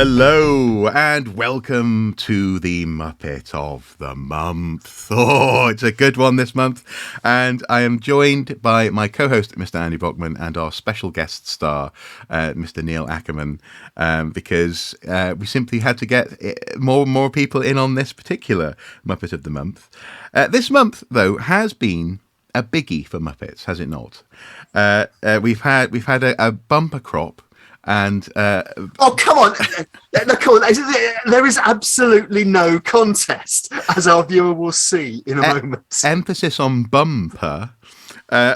Hello and welcome to the Muppet of the Month. Oh, it's a good one this month. And I am joined by my co-host, Mr. Andy Brockman, and our special guest star, Mr. Neil Ackerman, because we simply had to get more people in on this particular Muppet of the Month. This month, though, has been a biggie for Muppets, has it not? We've had a bumper crop. And oh, come on. There is absolutely no contest, as our viewer will see in a moment. Emphasis on bumper for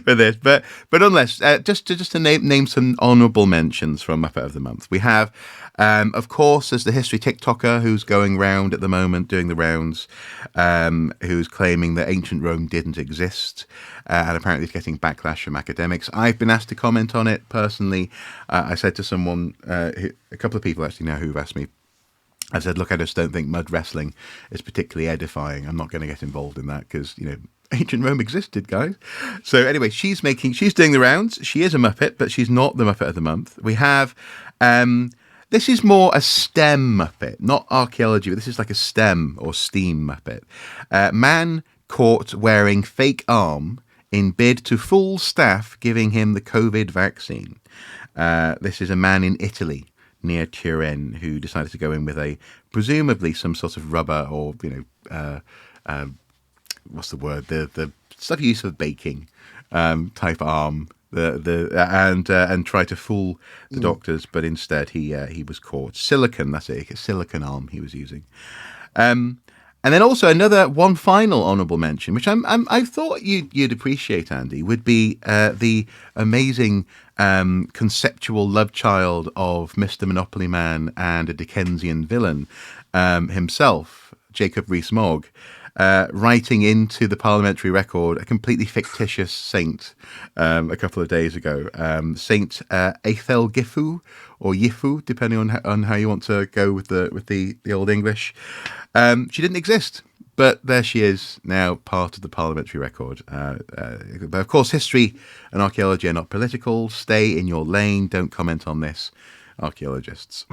this, but unless just to name some honourable mentions from Muppet of the Month, we have. Of course, there's the history TikToker who's going round at the moment, doing the rounds, who's claiming that ancient Rome didn't exist, and apparently is getting backlash from academics. I've been asked to comment on it personally. I said to someone, a couple of people actually now who've asked me, I said, look, I just don't think mud wrestling is particularly edifying. I'm not going to get involved in that because, ancient Rome existed, guys. So anyway, she's doing the rounds. She is a Muppet, but she's not the Muppet of the Month. We have... This is more a STEM Muppet, not archaeology, but this is like a STEM or STEAM Muppet. Man caught wearing fake arm in bid to fool staff giving him the COVID vaccine. This is a man in Italy near Turin who decided to go in with presumably some sort of rubber or, what's the word? The stuff you use for baking type arm. And try to fool the doctors, but instead he was caught. Silicon, that's it, a silicon arm he was using. And then also one final honourable mention, which I thought you'd appreciate, Andy, would be the amazing conceptual love child of Mr. Monopoly Man and a Dickensian villain himself, Jacob Rees-Mogg. Writing into the parliamentary record a completely fictitious saint a couple of days ago, Saint Aethel Gifu or Yifu, depending on how you want to go with the old English. She didn't exist, but there she is now, part of the parliamentary record. But of course, history and archaeology are not political. Stay in your lane. Don't comment on this, archaeologists.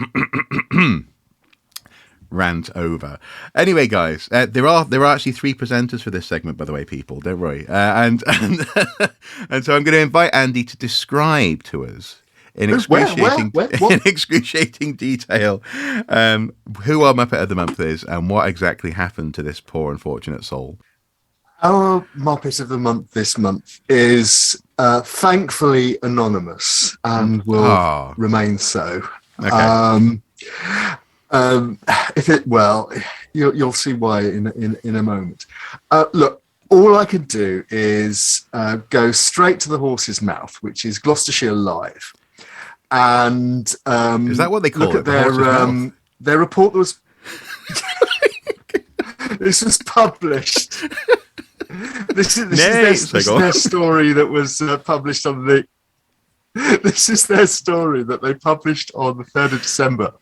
Rant over. Anyway, guys, there are actually 3 presenters for this segment, by the way, people. Don't worry. And so I'm going to invite Andy to describe to us in excruciating detail who our Muppet of the Month is and what exactly happened to this poor unfortunate soul. Our Muppet of the Month this month is thankfully anonymous and will remain so. Okay. You'll see why in a moment. Look, all I could do is go straight to the horse's mouth, which is Gloucestershire Live, and is that what they call it? Their report that was this was published. This is their story that was published on the. This is their story that they published on the 3rd of December,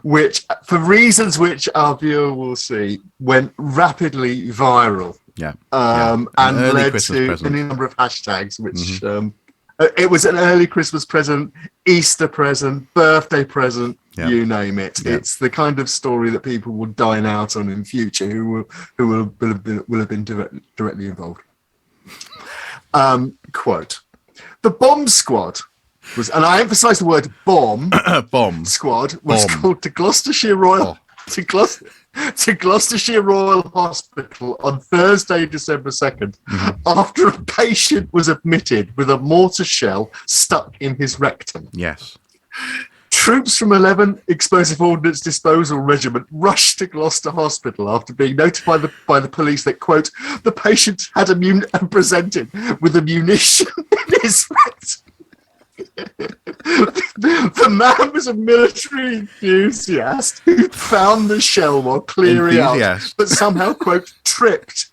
which, for reasons which our viewer will see, went rapidly viral. And led to any number of hashtags, which it was an early Christmas present, Easter present, birthday present, you name it. Yeah. It's the kind of story that people will dine out on in future who will have been directly involved. Quote. The bomb squad was, and I emphasise the word bomb. Bomb squad was called to Gloucestershire Royal to Gloucestershire Royal Hospital on Thursday, December 2nd, after a patient was admitted with a mortar shell stuck in his rectum. Yes. Troops from 11 Explosive Ordnance Disposal Regiment rushed to Gloucester Hospital after being notified by the police that, quote, the patient had presented with a munition in his rectum. The man was a military enthusiast who found the shell while clearing out, but somehow, quote, tripped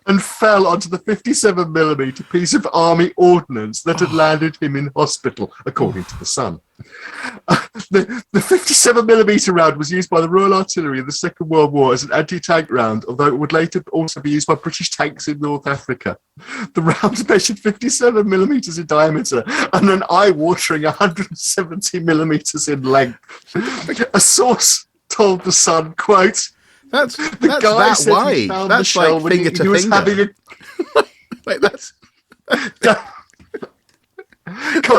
and fell onto the 57mm piece of army ordnance that had landed him in hospital, according to The Sun. The 57mm round was used by the Royal Artillery in the Second World War as an anti-tank round, although it would later also be used by British tanks in North Africa. The round measured 57mm in diameter and an eye-watering 170mm in length. A source told The Sun, quote, That's the guy that said wide. he found That's the shell like when finger he to was finger. having a... Like that's. Come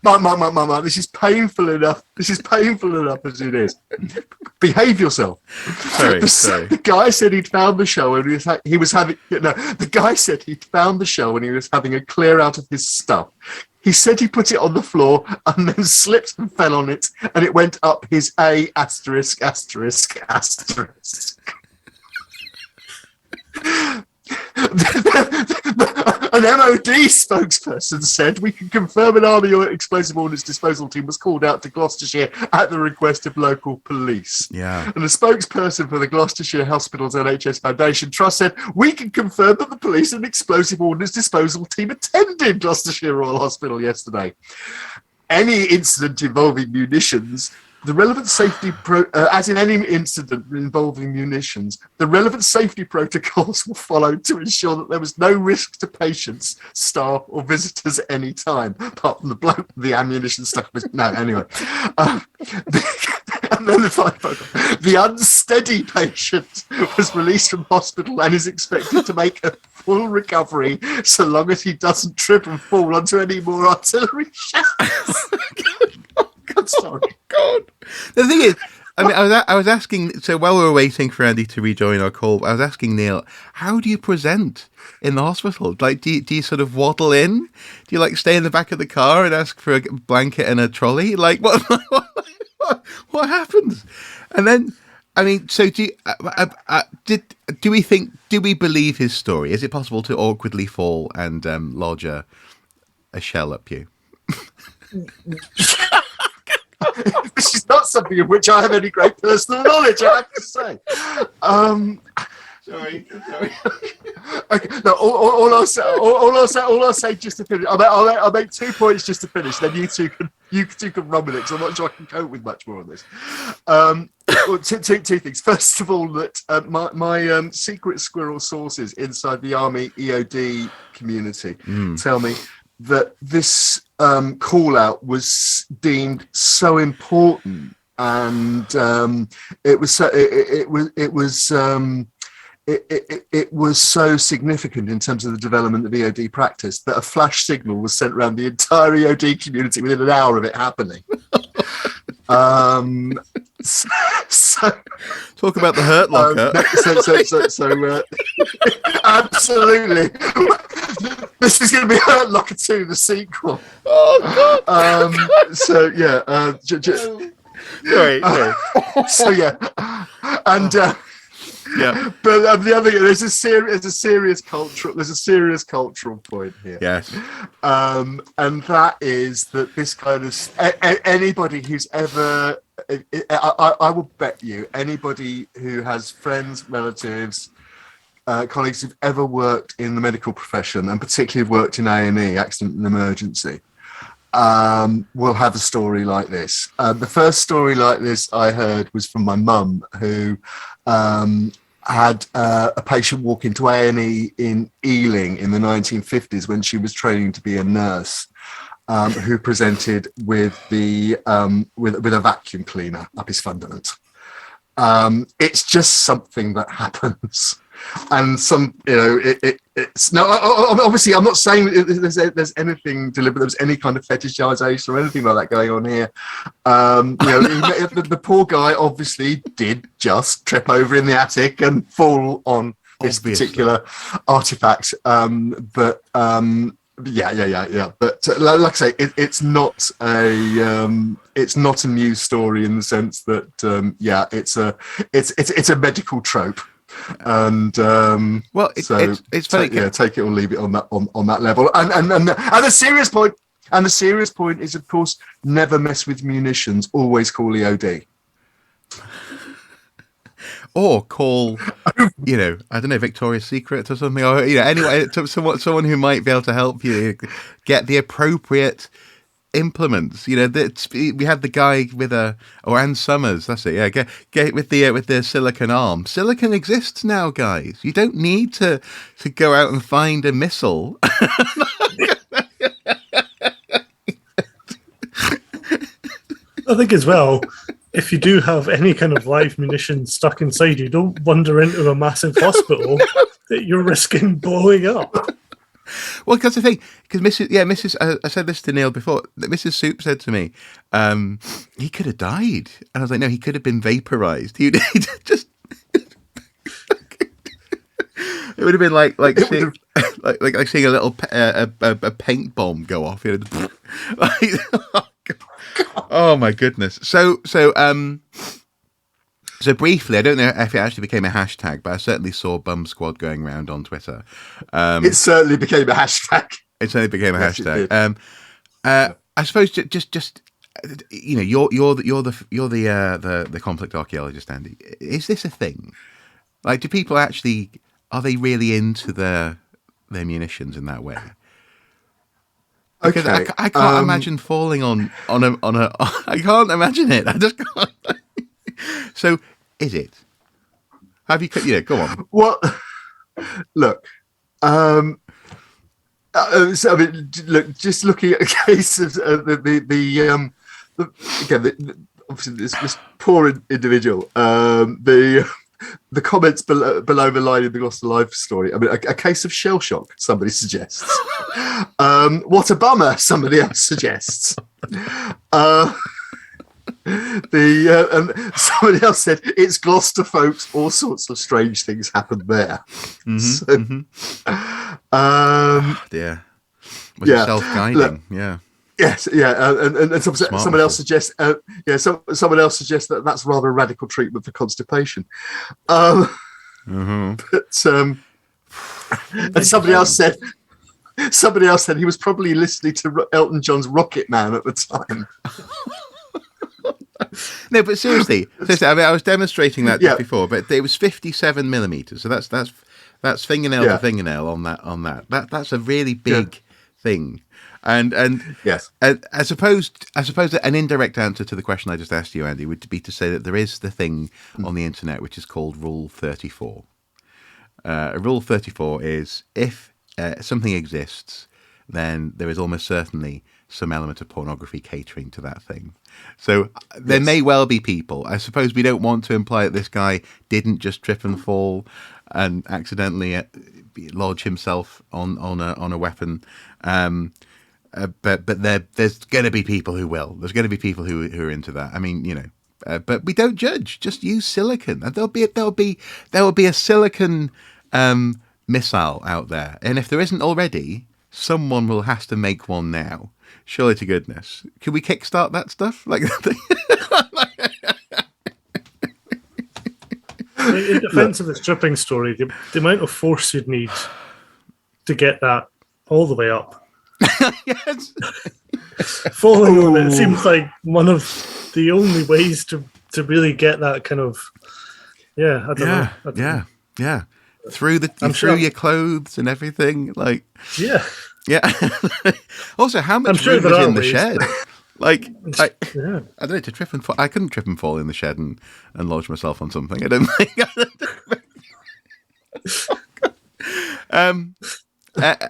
on, Mama, this is painful enough. This is painful enough as it is. Behave yourself. Sorry. The guy said he'd found the shell when he was having. No, the guy said he'd found the shell when he was having a clear out of his stuff. He said he put it on the floor and then slipped and fell on it, and it went up his A asterisk asterisk asterisk. An MOD spokesperson said, we can confirm an army or explosive ordnance disposal team was called out to Gloucestershire at the request of local police. Yeah. And a spokesperson for the Gloucestershire Hospitals NHS Foundation Trust said, we can confirm that the police and explosive ordnance disposal team attended Gloucestershire Royal Hospital yesterday. Any incident involving munitions, the relevant safety, as in any incident involving munitions, the relevant safety protocols were followed to ensure that there was no risk to patients, staff, or visitors at any time, apart from the bloke with the ammunition stuff. No, anyway. And then the final protocol. The unsteady patient was released from hospital and is expected to make a full recovery so long as he doesn't trip and fall onto any more artillery shells. I'm sorry. God. The thing is, I mean, I was asking. So while we were waiting for Andy to rejoin our call, I was asking Neil, how do you present in the hospital? Like, do you sort of waddle in? Do you like stay in the back of the car and ask for a blanket and a trolley? Like, what happens? And then, I mean, so do we believe his story? Is it possible to awkwardly fall and lodge a shell up you? This is not something of which I have any great personal knowledge, I have to say. Sorry. Okay, no, all I'll say just to finish. I'll make 2 points just to finish. Then you two can run with it, because I'm not sure I can cope with much more on this. Well, two things. First of all, that my secret squirrel sources inside the Army EOD community tell me that this call out was deemed so important, and it was so significant in terms of the development of EOD practice that a flash signal was sent around the entire EOD community within an hour of it happening. So talk about the hurt locker. Absolutely. This is going to be Hurt Locker 2, the sequel. Oh God! So yeah. Sorry. So yeah, and yeah. But the other thing, there's a serious cultural point here. Yes. And that is that this kind of anybody who's ever, I will bet you, anybody who has friends, relatives, colleagues who've ever worked in the medical profession, and particularly worked in A&E, accident and emergency, will have a story like this. The first story like this I heard was from my mum, who had a patient walk into A&E in Ealing in the 1950s when she was training to be a nurse, who presented with with a vacuum cleaner up his fundament. It's just something that happens. And it's no. Obviously, I'm not saying there's anything deliberate. There's any kind of fetishization or anything like that going on here. The poor guy obviously did just trip over in the attic and fall on this particular artifact. But yeah. But like I say, it's not a news story in the sense that it's a medical trope. And well, it's funny. Take it or leave it on that level. And the serious point. And the serious point is, of course, never mess with munitions. Always call EOD. Or call, I don't know, Victoria's Secret or something, or anyway, someone who might be able to help you get the appropriate implements. We had the guy with Ann Summers. That's it. Yeah, get with the silicon arm. Silicon exists now, guys. You don't need to go out and find a missile. I think as well, if you do have any kind of live munitions stuck inside you, don't wander into a massive hospital that you're risking blowing up. Well, because the thing, Mrs. I said this to Neil before. That Mrs. Soup said to me, he could have died, and I was like, no, he could have been vaporized. He just. It would have been like seeing a little a paint bomb go off. Oh my goodness! So briefly, I don't know if it actually became a hashtag, but I certainly saw Bum Squad going around on Twitter. It certainly became a hashtag. It certainly became a hashtag. I suppose just you're the conflict archaeologist, Andy. Is this a thing? Like, do people actually, are they really into their munitions in that way? Because okay. I can't imagine falling on a. I can't imagine it. I just can't. So, is it? Have you? Go on. Well, look. So, I mean, look. Just looking at a case of again, obviously this poor individual. The comments below the line in the Gloucester Live story. I mean, a case of shell shock. Somebody suggests. What a bummer. Somebody else suggests. Somebody else said it's Gloucester, folks. All sorts of strange things happen there. Dear. Was it self-guiding? Look, yeah. Yes, yeah, and someone else suggests, someone else suggests that that's rather a radical treatment for constipation. But and somebody else said he was probably listening to Elton John's Rocket Man at the time. No, but seriously, I mean, I was demonstrating that before, but it was 57 millimeters, so that's fingernail to fingernail on that. That's a really big thing. And yes, I suppose an indirect answer to the question I just asked you, Andy, would be to say that there is the thing on the internet which is called Rule 34. Rule 34 is if something exists, then there is almost certainly some element of pornography catering to that thing. So there may well be people. I suppose we don't want to imply that this guy didn't just trip and fall and accidentally lodge himself on a weapon. But there's going to be people who will. There's going to be people who are into that. I mean, but we don't judge. Just use silicon. And there will be a silicon missile out there. And if there isn't already, someone will have to make one now. Surely to goodness. Can we kickstart that stuff? Like in defense of this tripping story, the amount of force you'd need to get that all the way up. Yes. Falling on it seems like one of the only ways to really get that kind of I don't know. Yeah. Through your clothes and everything, like yeah. Also, how much room is in the shed? Like, I don't know, to trip and fall. I couldn't trip and fall in the shed and lodge myself on something. I don't think.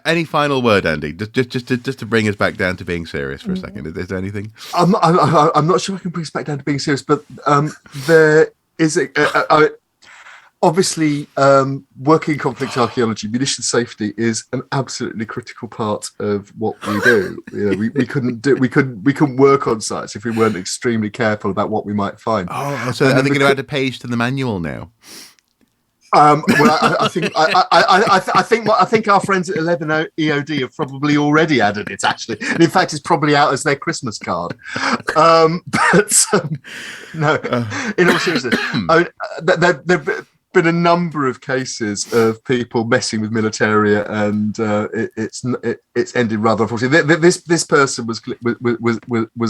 Any final word, Andy? Just to bring us back down to being serious for a second. Is there anything? I'm not sure I can bring us back down to being serious, but there is obviously working in conflict archaeology, munition safety is an absolutely critical part of what we do. We couldn't work on sites if we weren't extremely careful about what we might find. Oh, so are they going to add a page to the manual now? Well, I think our friends at 11 EOD have probably already added it. Actually, and in fact, it's probably out as their Christmas card. No, in all seriousness, I mean, there've been a number of cases of people messing with militaria, and it's ended rather unfortunately. This person was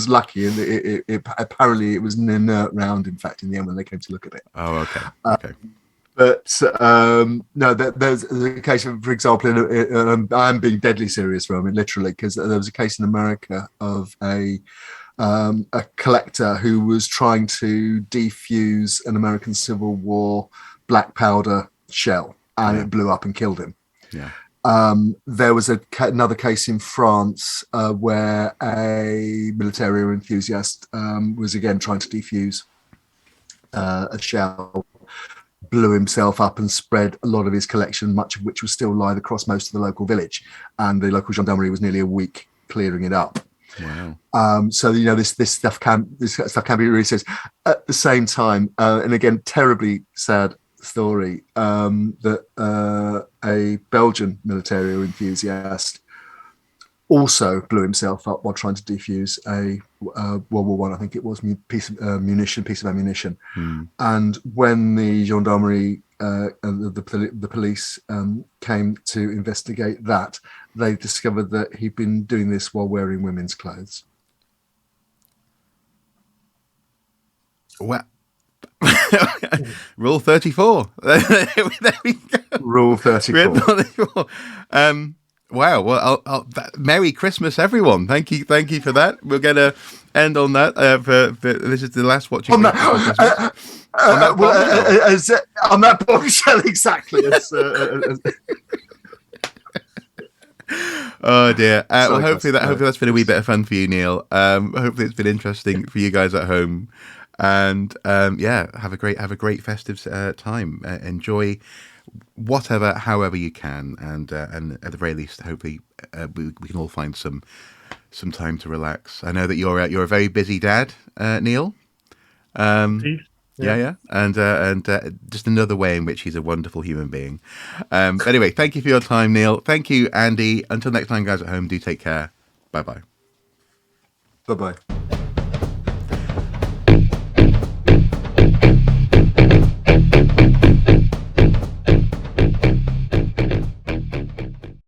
lucky, and apparently it was an inert round. In fact, in the end, when they came to look at it. Oh, okay. But no, there's a case of, for example, I'm being deadly serious for a moment, literally, because there was a case in America of a collector who was trying to defuse an American Civil War black powder shell, and it blew up and killed him. Yeah. There was another case in France where a military enthusiast was again trying to defuse a shell, blew himself up and spread a lot of his collection, much of which was still lying across most of the local village, and the local gendarmerie was nearly a week clearing it up. Wow. So this stuff can be really serious. At the same time, and again, terribly sad story, that a Belgian military enthusiast also blew himself up while trying to defuse a World War I, I think it was, piece of ammunition. And when the gendarmerie and the police came to investigate that, they discovered that he'd been doing this while wearing women's clothes. Well, Rule 34. There we go. Rule 34. Wow. Well, Merry Christmas, everyone. Thank you for that. We're going to end on that. This is the last watching. On that bombshell, exactly. Oh dear. Well, hopefully that's been a wee bit of fun for you, Neil. Hopefully it's been interesting for you guys at home. And have a great festive time. Enjoy however you can, and at the very least, hopefully we can all find some time to relax. I know that you're a very busy dad, Neil. Yeah, and just another way in which he's a wonderful human being. Anyway, thank you for your time, Neil. Thank you, Andy. Until next time, guys at home, do take care. Bye bye. Bye bye.